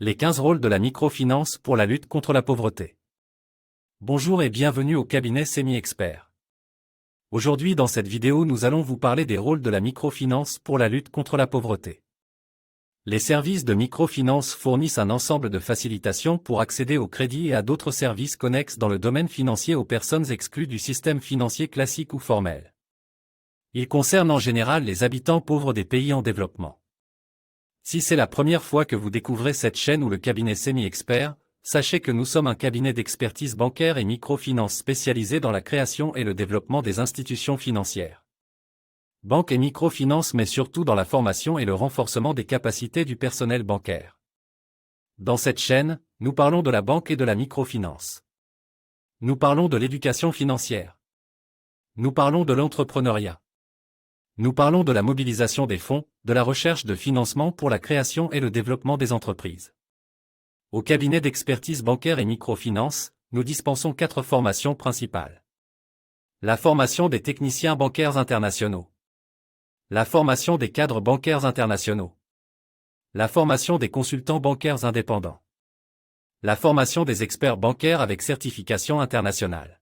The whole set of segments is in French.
Les 15 rôles de la microfinance pour la lutte contre la pauvreté. Bonjour et bienvenue au cabinet Semi-Expert. Aujourd'hui dans cette vidéo nous allons vous parler des rôles de la microfinance pour la lutte contre la pauvreté. Les services de microfinance fournissent un ensemble de facilitations pour accéder au crédit et à d'autres services connexes dans le domaine financier aux personnes exclues du système financier classique ou formel. Ils concernent en général les habitants pauvres des pays en développement. Si c'est la première fois que vous découvrez cette chaîne ou le cabinet Semi-Expert, sachez que nous sommes un cabinet d'expertise bancaire et microfinance spécialisé dans la création et le développement des institutions financières. Banque et microfinance mais surtout dans la formation et le renforcement des capacités du personnel bancaire. Dans cette chaîne, nous parlons de la banque et de la microfinance. Nous parlons de l'éducation financière. Nous parlons de l'entrepreneuriat. Nous parlons de la mobilisation des fonds, de la recherche de financement pour la création et le développement des entreprises. Au cabinet d'expertise bancaire et microfinance, nous dispensons 4 formations principales. La formation des techniciens bancaires internationaux. La formation des cadres bancaires internationaux. La formation des consultants bancaires indépendants. La formation des experts bancaires avec certification internationale.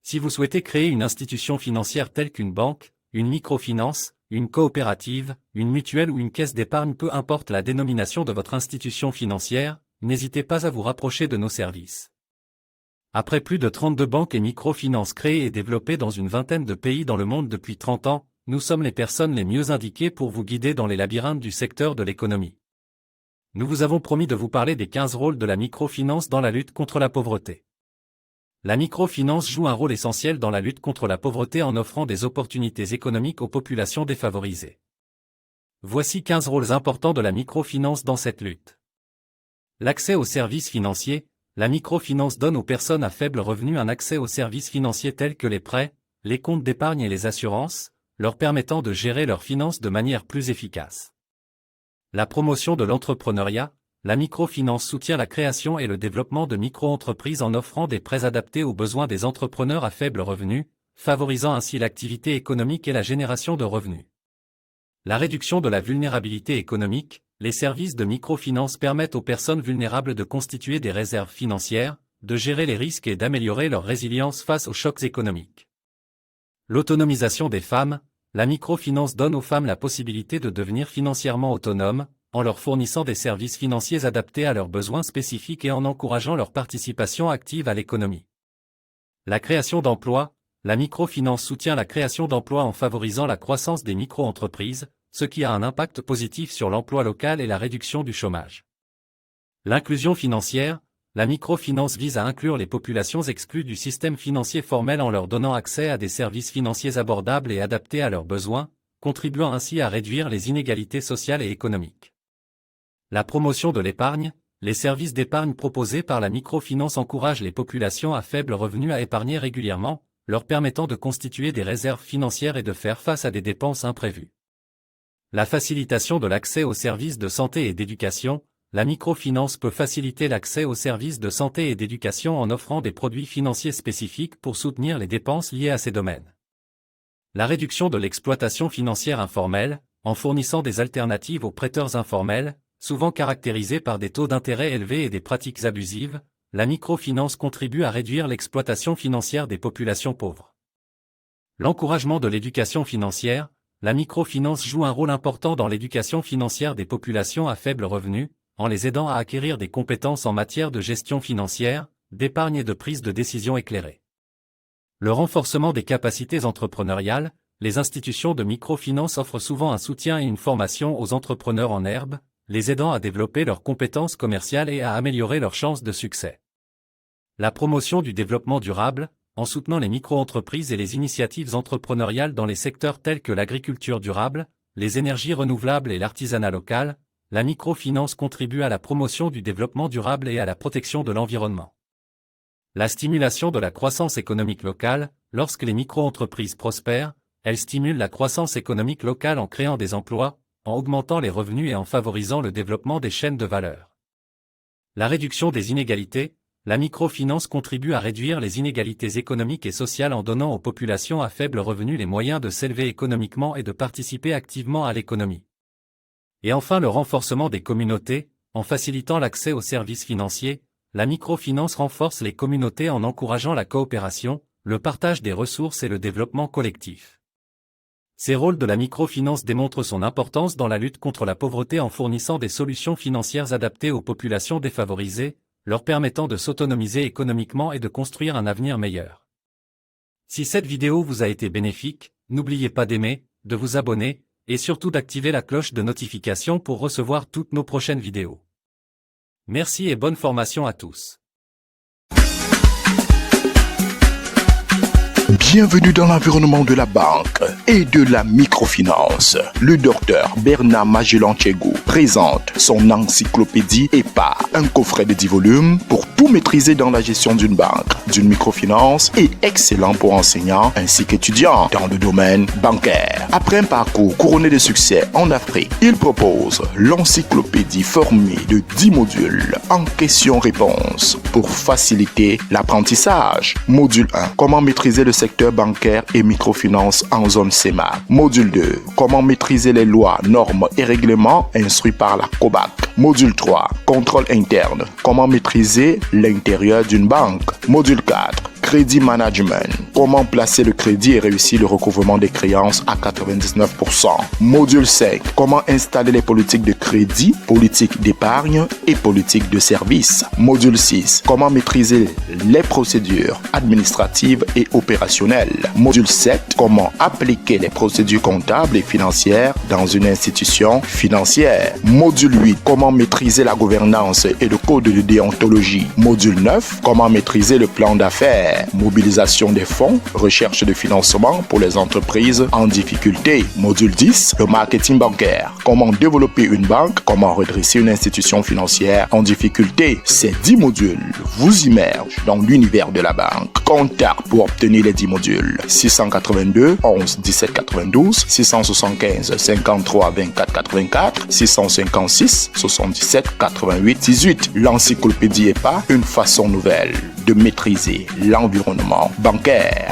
Si vous souhaitez créer une institution financière telle qu'une banque, une microfinance, une coopérative, une mutuelle ou une caisse d'épargne, peu importe la dénomination de votre institution financière, n'hésitez pas à vous rapprocher de nos services. Après plus de 32 banques et microfinances créées et développées dans une vingtaine de pays dans le monde depuis 30 ans, nous sommes les personnes les mieux indiquées pour vous guider dans les labyrinthes du secteur de l'économie. Nous vous avons promis de vous parler des 15 rôles de la microfinance dans la lutte contre la pauvreté. La microfinance joue un rôle essentiel dans la lutte contre la pauvreté en offrant des opportunités économiques aux populations défavorisées. Voici 15 rôles importants de la microfinance dans cette lutte. L'accès aux services financiers. La microfinance donne aux personnes à faible revenu un accès aux services financiers tels que les prêts, les comptes d'épargne et les assurances, leur permettant de gérer leurs finances de manière plus efficace. La promotion de l'entrepreneuriat. La microfinance soutient la création et le développement de micro-entreprises en offrant des prêts adaptés aux besoins des entrepreneurs à faible revenu, favorisant ainsi l'activité économique et la génération de revenus. La réduction de la vulnérabilité économique. Les services de microfinance permettent aux personnes vulnérables de constituer des réserves financières, de gérer les risques et d'améliorer leur résilience face aux chocs économiques. L'autonomisation des femmes. La microfinance donne aux femmes la possibilité de devenir financièrement autonomes, en leur fournissant des services financiers adaptés à leurs besoins spécifiques et en encourageant leur participation active à l'économie. La création d'emplois. La microfinance soutient la création d'emplois en favorisant la croissance des micro-entreprises, ce qui a un impact positif sur l'emploi local et la réduction du chômage. L'inclusion financière. La microfinance vise à inclure les populations exclues du système financier formel en leur donnant accès à des services financiers abordables et adaptés à leurs besoins, contribuant ainsi à réduire les inégalités sociales et économiques. La promotion de l'épargne. Les services d'épargne proposés par la microfinance encouragent les populations à faible revenu à épargner régulièrement, leur permettant de constituer des réserves financières et de faire face à des dépenses imprévues. La facilitation de l'accès aux services de santé et d'éducation. La microfinance peut faciliter l'accès aux services de santé et d'éducation en offrant des produits financiers spécifiques pour soutenir les dépenses liées à ces domaines. La réduction de l'exploitation financière informelle. En fournissant des alternatives aux prêteurs informels, souvent caractérisés par des taux d'intérêt élevés et des pratiques abusives, la microfinance contribue à réduire l'exploitation financière des populations pauvres. L'encouragement de l'éducation financière. La microfinance joue un rôle important dans l'éducation financière des populations à faible revenu, en les aidant à acquérir des compétences en matière de gestion financière, d'épargne et de prise de décision éclairée. Le renforcement des capacités entrepreneuriales. Les institutions de microfinance offrent souvent un soutien et une formation aux entrepreneurs en herbe, les aidant à développer leurs compétences commerciales et à améliorer leurs chances de succès. La promotion du développement durable. En soutenant les micro-entreprises et les initiatives entrepreneuriales dans les secteurs tels que l'agriculture durable, les énergies renouvelables et l'artisanat local, la microfinance contribue à la promotion du développement durable et à la protection de l'environnement. La stimulation de la croissance économique locale. Lorsque les micro-entreprises prospèrent, elles stimulent la croissance économique locale en créant des emplois, en augmentant les revenus et en favorisant le développement des chaînes de valeur. La réduction des inégalités. La microfinance contribue à réduire les inégalités économiques et sociales en donnant aux populations à faible revenu les moyens de s'élever économiquement et de participer activement à l'économie. Et enfin le renforcement des communautés. En facilitant l'accès aux services financiers, la microfinance renforce les communautés en encourageant la coopération, le partage des ressources et le développement collectif. Ces rôles de la microfinance démontrent son importance dans la lutte contre la pauvreté en fournissant des solutions financières adaptées aux populations défavorisées, leur permettant de s'autonomiser économiquement et de construire un avenir meilleur. Si cette vidéo vous a été bénéfique, n'oubliez pas d'aimer, de vous abonner, et surtout d'activer la cloche de notification pour recevoir toutes nos prochaines vidéos. Merci et bonne formation à tous. Bienvenue dans l'environnement de la banque et de la microfinance. Le docteur Bernard Magellan-Tchegou présente son encyclopédie EPA, un coffret de 10 volumes pour tout maîtriser dans la gestion d'une banque, d'une microfinance et excellent pour enseignants ainsi qu'étudiants dans le domaine bancaire. Après un parcours couronné de succès en Afrique, il propose l'encyclopédie formée de 10 modules en questions-réponses pour faciliter l'apprentissage. Module 1, comment maîtriser le secteur bancaire et microfinance en zone CEMAC. Module 2, comment maîtriser les lois, normes et règlements instruits par la COBAC. Module 3, contrôle interne, comment maîtriser l'intérieur d'une banque. Module 4, crédit management, comment placer le crédit et réussir le recouvrement des créances à 99%. Module 5, comment installer les politiques de crédit, politiques d'épargne et politiques de service. Module 6, comment maîtriser les procédures administratives et opérationnelles. Module 7, comment appliquer les procédures comptables et financières dans une institution financière. Module 8, comment maîtriser la gouvernance et le code de déontologie. Module 9, comment maîtriser le plan d'affaires. Mobilisation des fonds, recherche de financement pour les entreprises en difficulté. Module 10, le marketing bancaire. Comment développer une banque, comment redresser une institution financière en difficulté. Ces 10 modules vous immergent dans l'univers de la banque. Contact pour obtenir les 10 modules. 682 11 17 92, 675 53 24 84, 656 77 88 18. L'encyclopédie EPA, une façon nouvelle de maîtriser l'environnement bancaire.